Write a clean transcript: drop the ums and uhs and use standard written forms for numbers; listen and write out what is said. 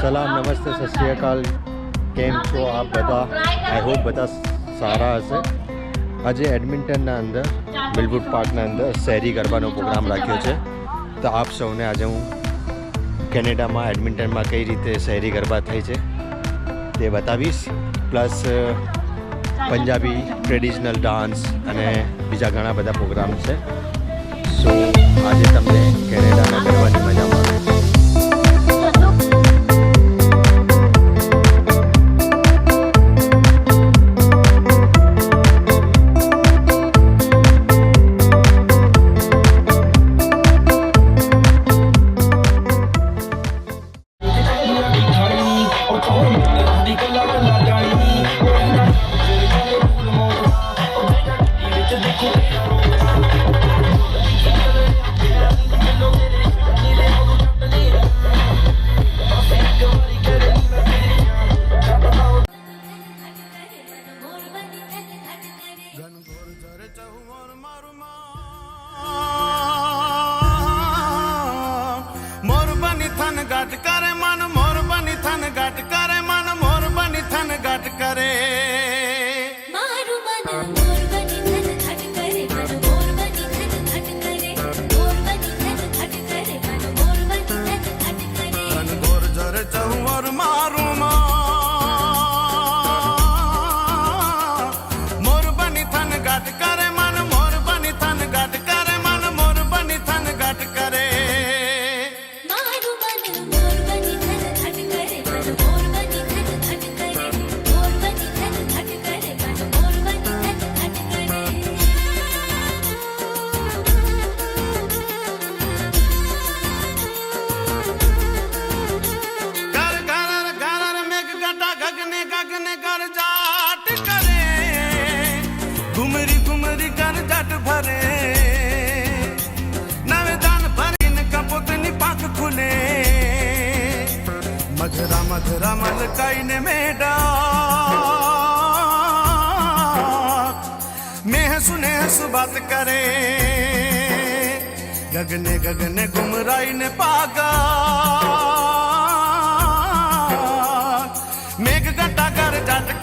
સલામ નમસ્તે સત શ્રી અકાલ કેમ છો આપ બધા આઈ હોપ બધા સારા હશે આજે એડમિન્ટનના અંદર મિલવુડ પાર્કના અંદર શહેરી ગરબાનો પ્રોગ્રામ રાખ્યો છે તો આપ સૌને આજે હું કેનેડામાં એડમિન્ટનમાં કઈ રીતે શહેરી ગરબા થાય છે તે બતાવીશ પ્લસ પંજાબી ટ્રેડિશનલ ડાન્સ અને બીજા ઘણા બધા પ્રોગ્રામ છે સો આજે તમને કેનેડાના ગરબાની મજા મળે घट करे मन मोर बनी थन घट करे मन मोर बनी थन घट करे मारू मन मोर बनी थन घट करे मन मोर बनी थन घट करे मोर बनी थन घट करे मन मोर बनी थन घट करे घन घोर झरे चहु और मारू मोर बनी थन घट करे मन मोर बनी थन घट करे मन मोर बनी थन घट करे गगने कर जाट करे घुमरी घुमरी कर जट भरे नवे दान भरे इनका पुतनी पाक खुले मधुरा मधुरा मल कई ने मेडा मेह सुने सुबात करे गगने गगने घुमराई ने पागा मेघ घटा कर जट